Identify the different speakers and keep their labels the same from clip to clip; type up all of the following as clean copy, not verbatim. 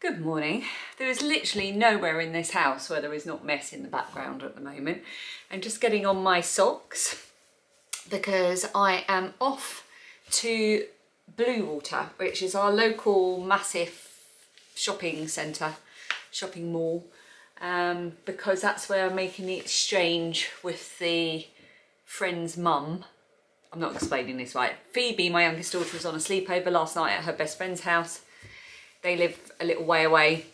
Speaker 1: Good morning. There is literally nowhere in this house where there is not mess in the background at the moment. I'm just getting on my socks because I am off to Bluewater, which is our local massive shopping centre, shopping mall, because that's where I'm making the exchange with the friend's mum. I'm not explaining this right. Phoebe, my youngest daughter, was on a sleepover last night at her best friend's house. They live a little way away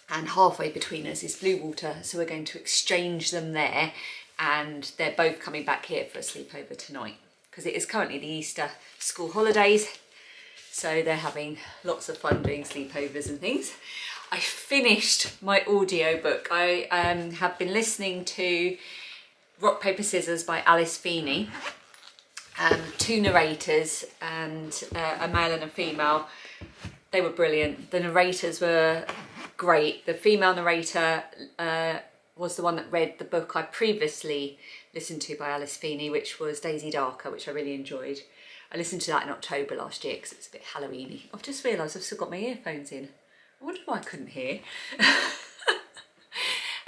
Speaker 1: and halfway between us is Bluewater, so we're going to exchange them there, and they're both coming back here for a sleepover tonight because it is currently the Easter school holidays, so they're having lots of fun doing sleepovers and things. I finished my audio book. I have been listening to Rock, Paper, Scissors by Alice Feeney, two narrators and a male and a female. They were brilliant. The narrators were great. The female narrator was the one that read the book I previously listened to by Alice Feeney, which was Daisy Darker, which I really enjoyed. I listened to that in October last year because it's a bit Halloween-y. I've just realised I've still got my earphones in. I wonder why I couldn't hear.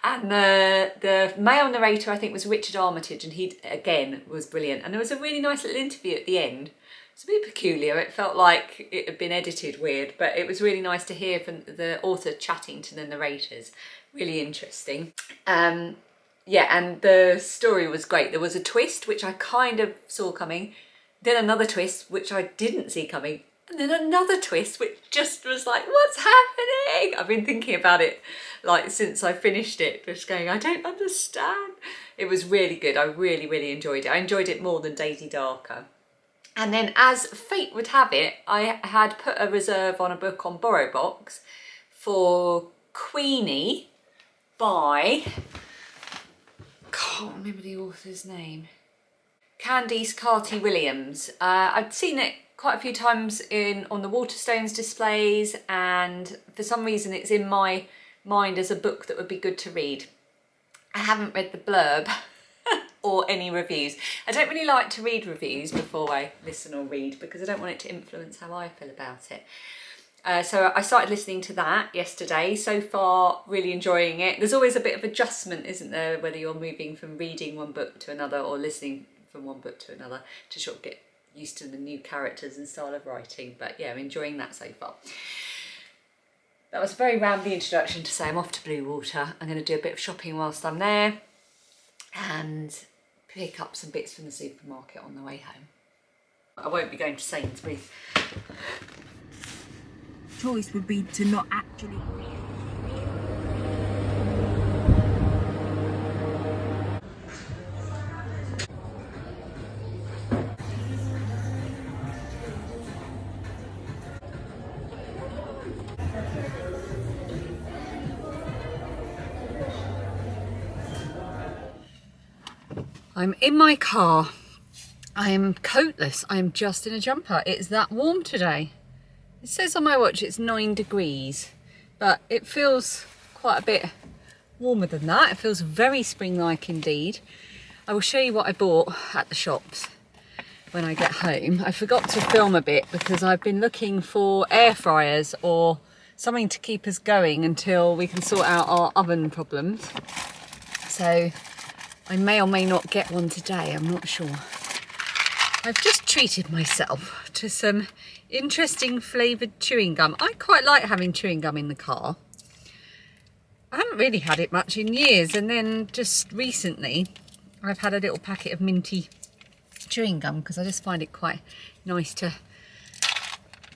Speaker 1: And the male narrator, I think, was Richard Armitage, and he, again, was brilliant. And there was a really nice little interview at the end. It's a bit peculiar. It felt like it had been edited weird, but it was really nice to hear from the author chatting to the narrators. Really interesting. Yeah, and the story was great. There was a twist, which I kind of saw coming, then another twist, which I didn't see coming, and then another twist, which just was like, what's happening? I've been thinking about it like since I finished it, just going, I don't understand. It was really good. I really, really enjoyed it. I enjoyed it more than Daisy Darker. And then, as fate would have it, I had put a reserve on a book on BorrowBox for Queenie by, can't remember the author's name, Candice Carty-Williams. I'd seen it quite a few times on the Waterstones displays, and for some reason it's in my mind as a book that would be good to read. I haven't read the blurb or any reviews. I don't really like to read reviews before I listen or read because I don't want it to influence how I feel about it. So I started listening to that yesterday. So far, really enjoying it. There's always a bit of adjustment, isn't there, whether you're moving from reading one book to another or listening from one book to another, to sort of get used to the new characters and style of writing. But yeah, I'm enjoying that so far. That was a very rambly introduction to say I'm off to Bluewater. I'm going to do a bit of shopping whilst I'm there and pick up some bits from the supermarket on the way home. I won't be going to Sainsbury's.
Speaker 2: Choice would be to not actually.
Speaker 1: I'm in my car. I am coatless. I am just in a jumper. It's that warm today. It says on my watch it's 9 degrees, but it feels quite a bit warmer than that. It feels very spring-like indeed. I will show you what I bought at the shops when I get home. I forgot to film a bit because I've been looking for air fryers or something to keep us going until we can sort out our oven problems. So I may or may not get one today, I'm not sure. I've just treated myself to some interesting flavoured chewing gum. I quite like having chewing gum in the car. I haven't really had it much in years, and then just recently I've had a little packet of minty chewing gum because I just find it quite nice to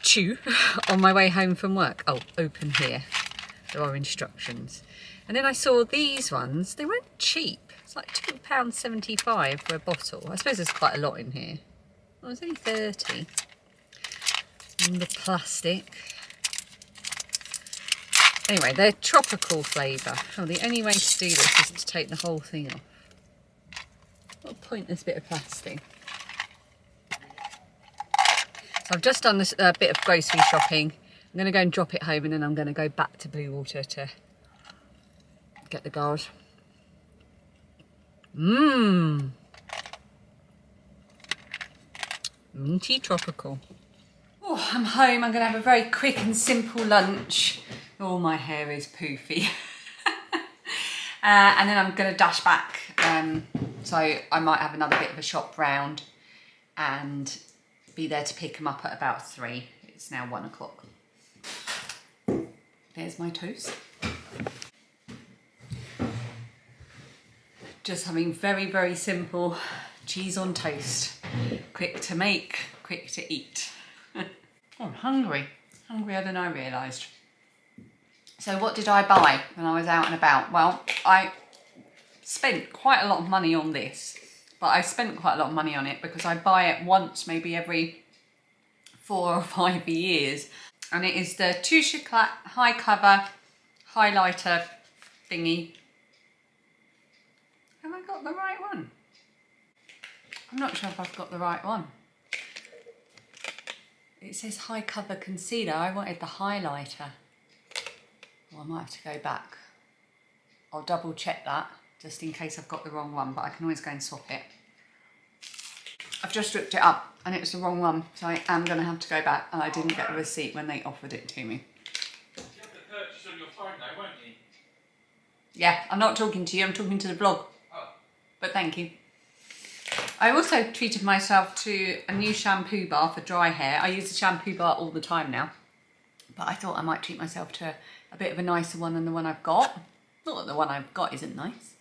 Speaker 1: chew on my way home from work. Oh, open here. There are instructions. And then I saw these ones. They weren't cheap. It's like £2.75 for a bottle. I suppose there's quite a lot in here. Oh, it's only 30. And the plastic. Anyway, they're tropical flavour. Oh, the only way to do this is to take the whole thing off. What a pointless bit of plastic. So I've just done this bit of grocery shopping. I'm going to go and drop it home, and then I'm going to go back to Bluewater to get the girls. Mmm. Minty tropical. Oh, I'm home. I'm going to have a very quick and simple lunch. All my hair is poofy. And then I'm going to dash back, so I might have another bit of a shop round and be there to pick them up at about 3. It's now 1 o'clock. There's my toast. Just having very, very simple cheese on toast. Quick to make, quick to eat. Oh, I'm hungry. Hungrier than I realised. So what did I buy when I was out and about? Well, I spent quite a lot of money on this, but I spent quite a lot of money on it because I buy it once, maybe every 4 or 5 years. And it is the Touche Éclat High Cover Highlighter thingy. Have I got the right one? I'm not sure if I've got the right one. It says High Cover Concealer. I wanted the highlighter. Well, I might have to go back. I'll double check that just in case I've got the wrong one, but I can always go and swap it. I've just looked it up and it's the wrong one, so I am going to have to go back, and I didn't get a receipt when they offered it to me.
Speaker 3: You have to purchase on your phone though, won't you?
Speaker 1: Yeah, I'm not talking to you, I'm talking to the vlog.
Speaker 3: Oh.
Speaker 1: But thank you. I also treated myself to a new shampoo bar for dry hair. I use the shampoo bar all the time now, but I thought I might treat myself to a bit of a nicer one than the one I've got. Not that the one I've got isn't nice,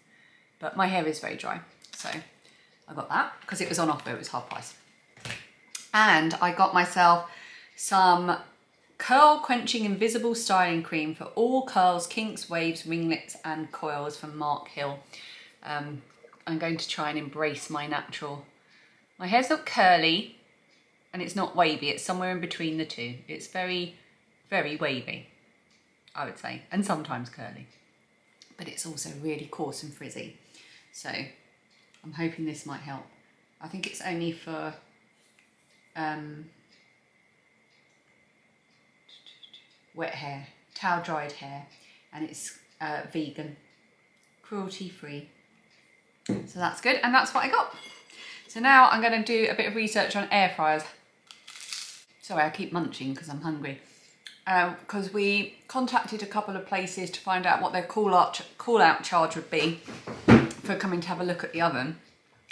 Speaker 1: but my hair is very dry, so I got that because it was on offer. It was half price. And I got myself some curl quenching invisible styling cream for all curls, kinks, waves, ringlets and coils from Mark Hill. I'm going to try and embrace my natural. My hair's not curly and it's not wavy. It's somewhere in between the two. It's very, very wavy, I would say, and sometimes curly, but it's also really coarse and frizzy. So I'm hoping this might help. I think it's only for wet hair, towel dried hair, and it's vegan, cruelty free. So that's good, and that's what I got. So now I'm going to do a bit of research on air fryers. Sorry, I keep munching because I'm hungry. Because we contacted a couple of places to find out what their call out charge would be for coming to have a look at the oven,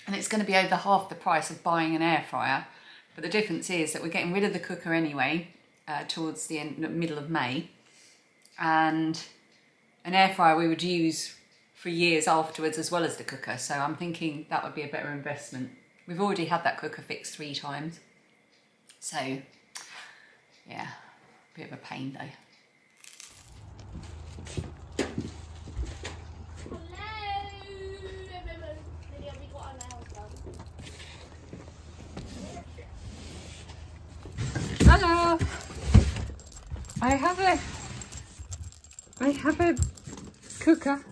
Speaker 1: and it's going to be over half the price of buying an air fryer. But the difference is that we're getting rid of the cooker anyway towards the middle of May, and an air fryer we would use for years afterwards as well as the cooker, so I'm thinking that would be a better investment. We've already had that cooker fixed 3 times, so yeah, a bit of a pain though. Hello. I have a cooker.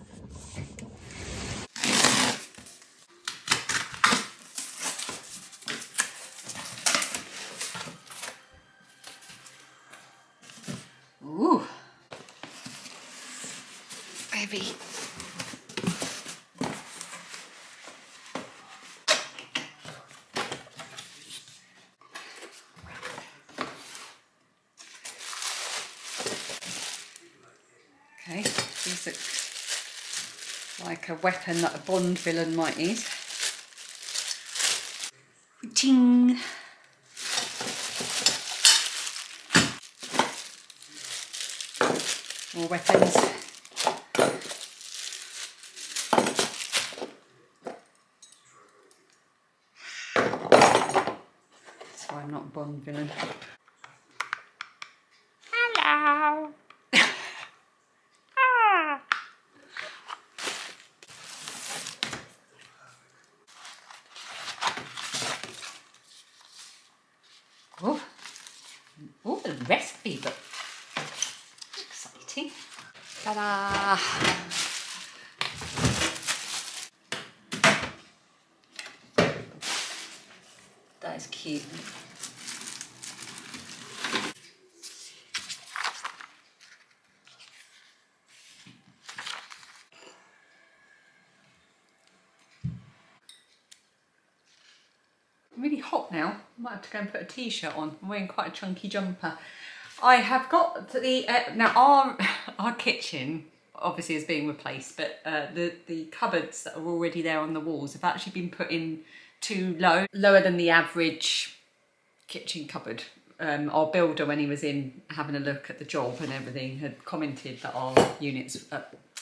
Speaker 1: Ooh. Heavy. Okay, these look like a weapon that a Bond villain might use. Ting! More weapons. That's why I'm not a Bond villain. Hello! Oh, the recipe book. Exciting. Ta-da! That is cute. I'm really hot now. I might have to go and put a t-shirt on. I'm wearing quite a chunky jumper. I have got the, now our kitchen obviously is being replaced, but the cupboards that are already there on the walls have actually been put in too low, lower than the average kitchen cupboard. Our builder, when he was in having a look at the job and everything, had commented that our units,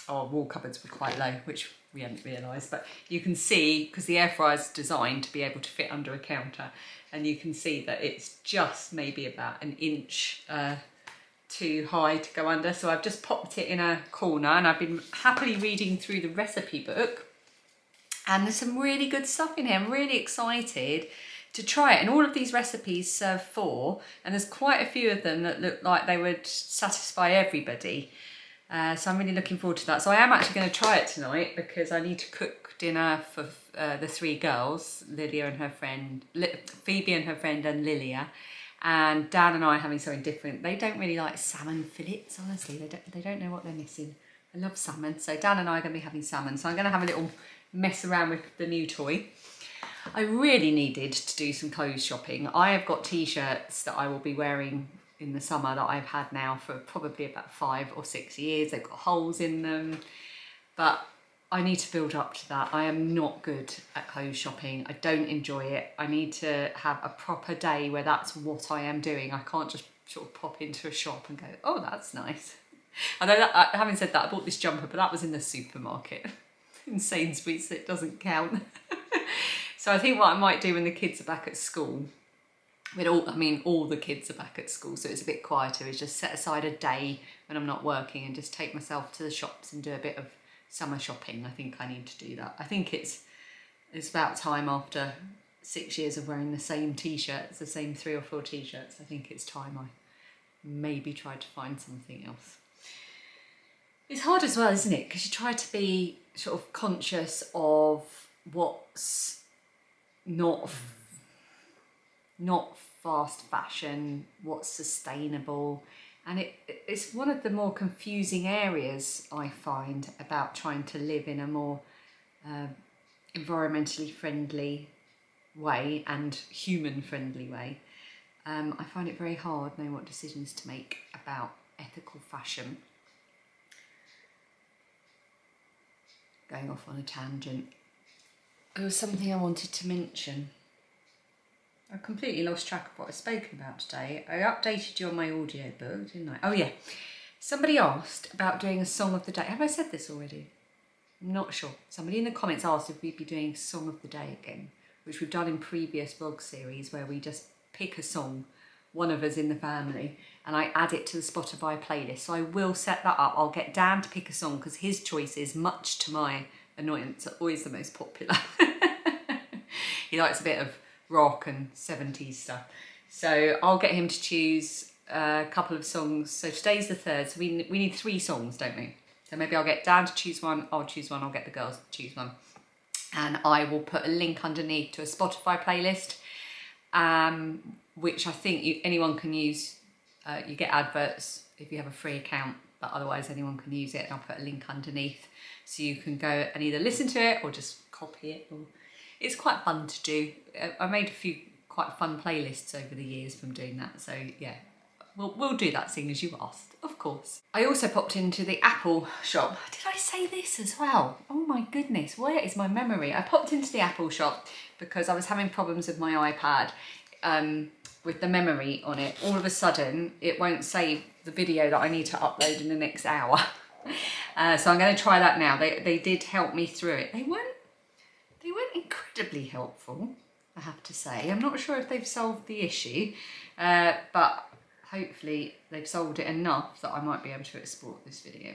Speaker 1: our wall cupboards were quite low, which we hadn't realised. But you can see, because the air fryer is designed to be able to fit under a counter, and you can see that it's just maybe about an inch too high to go under. So I've just popped it in a corner, and I've been happily reading through the recipe book, and there's some really good stuff in here. I'm really excited to try it, and all of these recipes serve 4, and there's quite a few of them that look like they would satisfy everybody. So I'm really looking forward to that. So I am actually going to try it tonight, because I need to cook dinner for the 3 girls, Lilia and her friend, Phoebe and her friend, and Lilia. And Dan and I are having something different. They don't really like salmon fillets, honestly. They don't know what they're missing. I love salmon, so Dan and I are going to be having salmon. So I'm going to have a little mess around with the new toy. I really needed to do some clothes shopping. I have got t-shirts that I will be wearing in the summer that I've had now for probably about 5 or 6 years. They've got holes in them, but I need to build up to that. I am not good at clothes shopping. I don't enjoy it. I need to have a proper day where that's what I am doing. I can't just sort of pop into a shop and go, oh, that's nice. I know that, having said that, I bought this jumper, but that was in the supermarket. In Sainsbury's, so it doesn't count. So I think what I might do when the kids are back at school, all the kids are back at school, so it's a bit quieter, is just set aside a day when I'm not working and just take myself to the shops and do a bit of summer shopping. I think I need to do that. I think it's about time, after 6 years of wearing the same t-shirts, the same 3 or 4 t-shirts. I think it's time I maybe try to find something else. It's hard as well, isn't it? Because you try to be sort of conscious of what's not fast fashion, what's sustainable, and it's one of the more confusing areas I find about trying to live in a more environmentally friendly way and human friendly way. I find it very hard knowing what decisions to make about ethical fashion. Going off on a tangent. There was something I wanted to mention. I completely lost track of what I've spoken about today. I updated you on my audio book, didn't I? Oh yeah. Somebody asked about doing a song of the day. Have I said this already? I'm not sure. Somebody in the comments asked if we'd be doing Song of the Day again, which we've done in previous vlog series, where we just pick a song, one of us in the family, and I add it to the Spotify playlist. So I will set that up. I'll get Dan to pick a song, because his choices, much to my annoyance, are always the most popular. He likes a bit of rock and 70s stuff. So I'll get him to choose a couple of songs. So today's the 3rd, so we need 3 songs, don't we? So maybe I'll get Dan to choose one, I'll choose one, I'll get the girls to choose one. And I will put a link underneath to a Spotify playlist, which I think anyone can use. You get adverts if you have a free account, but otherwise anyone can use it. And I'll put a link underneath so you can go and either listen to it or just copy it. It's quite fun to do. I made a few quite fun playlists over the years from doing that. So yeah, we'll do that, seeing as you asked, of course. I also popped into the Apple shop. Did I say this as well? Oh my goodness, where is my memory? I popped into the Apple shop because I was having problems with my iPad with the memory on it. All of a sudden, it won't save the video that I need to upload in the next hour. So I'm going to try that now. They did help me through it. They weren't incredibly helpful, I have to say. I'm not sure if they've solved the issue, but hopefully they've solved it enough that I might be able to export this video.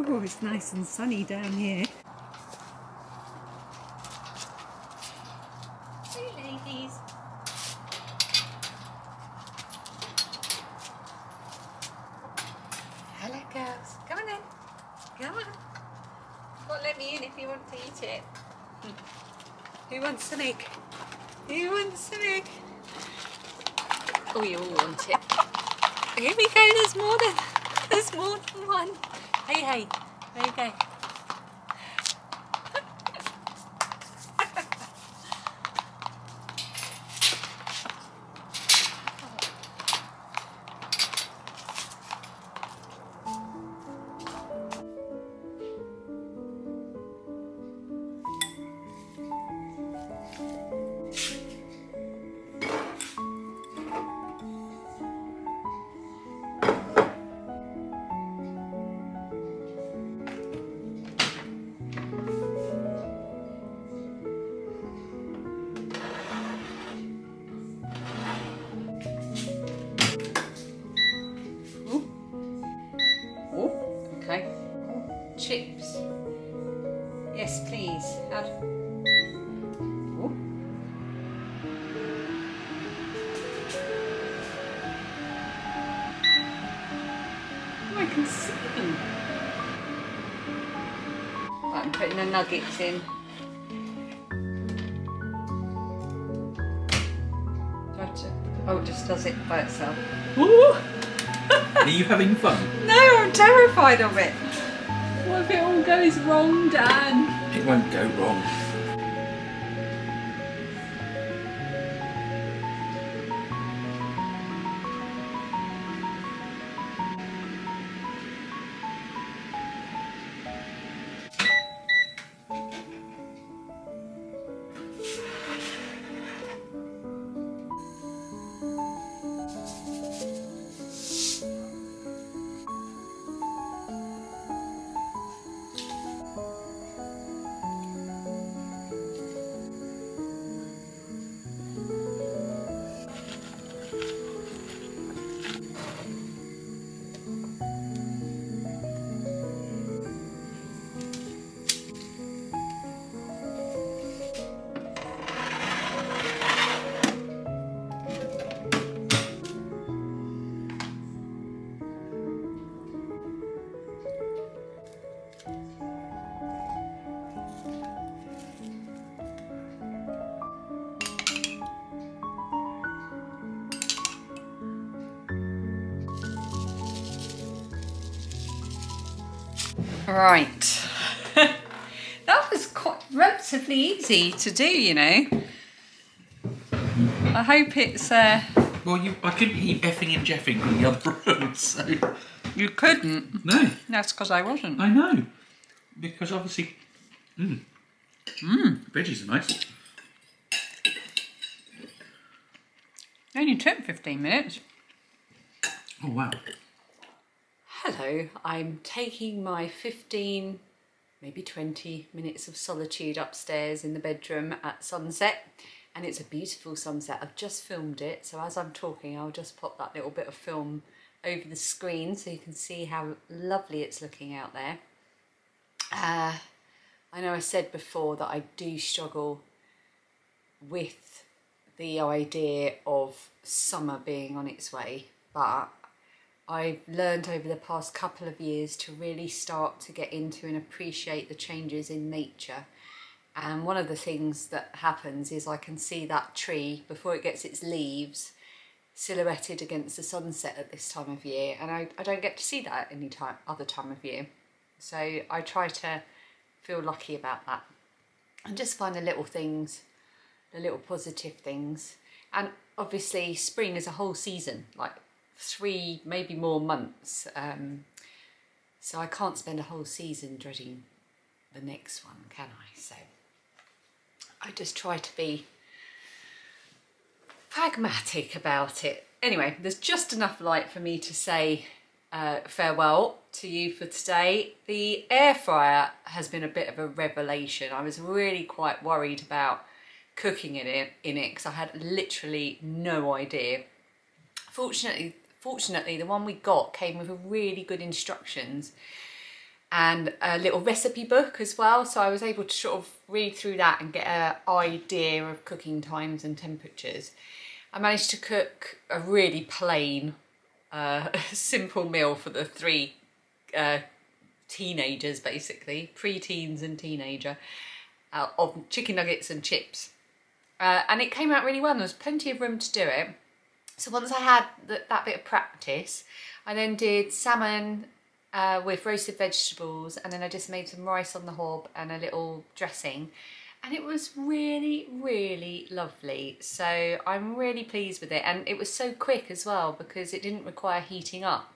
Speaker 1: Oh, it's nice and sunny down here. Hey ladies. Hello girls. Come on then. Come on. Don't let me in if you want to eat it. Who wants some egg? Who wants some egg? Oh, you all want it. Here we go, there's more than one. Hey, hey, there you go. chips? Yes, please. Oh. Oh, I can see them. Right, I'm putting the nuggets in. Oh, it just does it by itself. Ooh.
Speaker 3: Are you having fun?
Speaker 1: No, I'm terrified of it. What if it all goes wrong, Dan?
Speaker 3: It won't go wrong.
Speaker 1: Right. That was quite relatively easy to do, you know. I hope it's...
Speaker 3: Well, I couldn't hear you effing and jeffing in the other room, so...
Speaker 1: You couldn't?
Speaker 3: No.
Speaker 1: That's because I wasn't.
Speaker 3: I know. Because obviously... Veggies are nice.
Speaker 1: Only took 15 minutes.
Speaker 3: Oh, wow.
Speaker 1: Hello, I'm taking my 15, maybe 20 minutes of solitude upstairs in the bedroom at sunset, and it's a beautiful sunset. I've just filmed it, so as I'm talking I'll just pop that little bit of film over the screen so you can see how lovely it's looking out there. I know I said before that I do struggle with the idea of summer being on its way, but I've learned over the past couple of years to really start to get into and appreciate the changes in nature. And one of the things that happens is I can see that tree before it gets its leaves silhouetted against the sunset at this time of year, and I don't get to see that at any other time of year. So I try to feel lucky about that and just find the little things, the little positive things. And obviously spring is a whole season, like 3, maybe more months, so I can't spend a whole season dreading the next one, can I? So I just try to be pragmatic about it. Anyway, there's just enough light for me to say farewell to you for today. The air fryer has been a bit of a revelation. I was really quite worried about cooking in it because I had literally no idea. Fortunately, the one we got came with a really good instructions and a little recipe book as well, so I was able to sort of read through that and get an idea of cooking times and temperatures. I managed to cook a really plain, simple meal for the 3 teenagers, basically, pre-teens and teenager, of chicken nuggets and chips. And it came out really well. There was plenty of room to do it. So once I had that bit of practice, I then did salmon with roasted vegetables, and then I just made some rice on the hob and a little dressing, and it was really, really lovely. So I'm really pleased with it, and it was so quick as well because it didn't require heating up.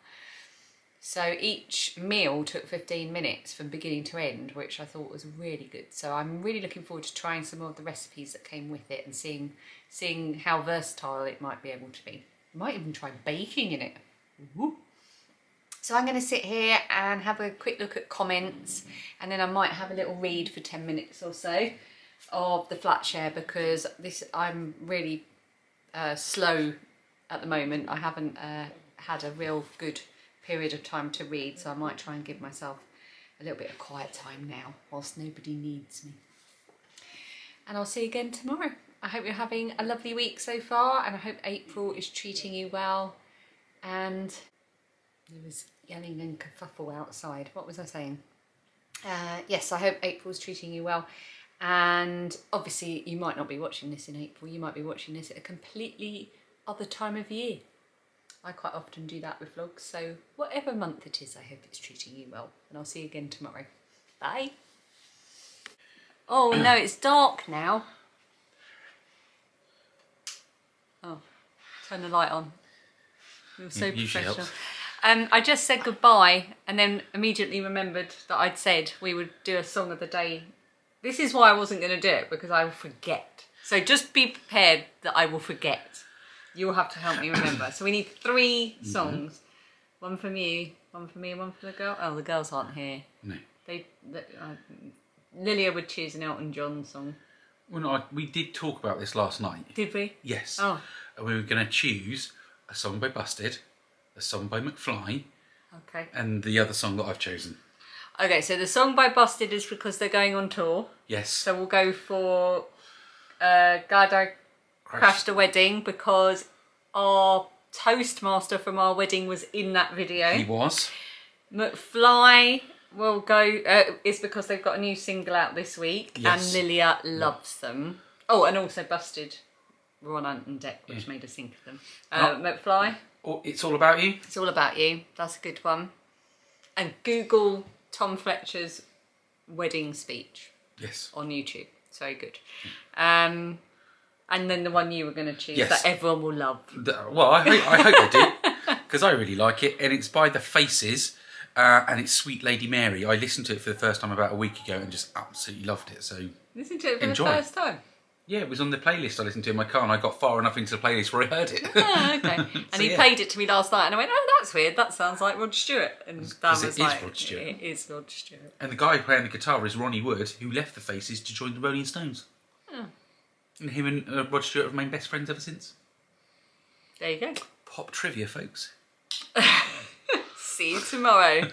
Speaker 1: So each meal took 15 minutes from beginning to end, which I thought was really good. So I'm really looking forward to trying some more of the recipes that came with it and seeing how versatile it might be able to be. I might even try baking in it. Ooh. So I'm going to sit here and have a quick look at comments, and then I might have a little read for 10 minutes or so of the flat share, because I'm really slow at the moment. I haven't had a real good period of time to read, so I might try and give myself a little bit of quiet time now whilst nobody needs me. And I'll see you again tomorrow. I hope you're having a lovely week so far, and I hope April is treating you well. And there was yelling and kerfuffle outside. What was I saying? Yes, I hope April's treating you well. And obviously you might not be watching this in April. You might be watching this at a completely other time of year. I quite often do that with vlogs. So whatever month it is, I hope it's treating you well. And I'll see you again tomorrow. Bye. Oh no, it's dark now. Oh, turn the light on. You're so professional. I just said goodbye and then immediately remembered that I'd said we would do a song of the day. This is why I wasn't going to do it, because I will forget. So just be prepared that I will forget. You'll have to help me remember. So we need 3 songs. One from you, one from me, and one for the girl. Oh, the girls aren't here.
Speaker 3: No.
Speaker 1: Lilia would choose an Elton John song.
Speaker 3: Well, no, we did talk about this last night.
Speaker 1: Did we?
Speaker 3: Yes.
Speaker 1: Oh.
Speaker 3: And we were going to choose a song by Busted, a song by McFly,
Speaker 1: okay,
Speaker 3: and the other song that I've chosen.
Speaker 1: Okay, so the song by Busted is because they're going on tour.
Speaker 3: Yes.
Speaker 1: So we'll go for God, I Crashed a Wedding, because our toastmaster from our wedding was in that video.
Speaker 3: He was.
Speaker 1: McFly will go, is because they've got a new single out this week.
Speaker 3: Yes.
Speaker 1: And Lilia loves them. Oh, and also Busted were on Ant and Deck, which made us think of them. McFly.
Speaker 3: Oh, It's All About You.
Speaker 1: It's All About You. That's a good one. And Google Tom Fletcher's wedding speech.
Speaker 3: Yes.
Speaker 1: On YouTube. It's very good. And then the one you were going to choose,
Speaker 3: yes,
Speaker 1: that everyone will love.
Speaker 3: Well, I hope they do, because I really like it. And it's by The Faces, and it's Sweet Lady Mary. I listened to it for the first time about a week ago and just absolutely loved it. So
Speaker 1: listen to it for the first time?
Speaker 3: Yeah, it was on the playlist I listened to in my car, and I got far enough into the playlist where I heard it.
Speaker 1: Oh, okay. And he played it to me last night, and I went, oh, that's weird. That sounds like Rod Stewart. And Dan was like,
Speaker 3: Rod Stewart.
Speaker 1: It is Rod Stewart.
Speaker 3: And the guy playing the guitar is Ronnie Wood, who left The Faces to join the Rolling Stones.
Speaker 1: Oh.
Speaker 3: And him and Rod Stewart have remained best friends ever since.
Speaker 1: There you go.
Speaker 3: Pop trivia, folks.
Speaker 1: See you tomorrow.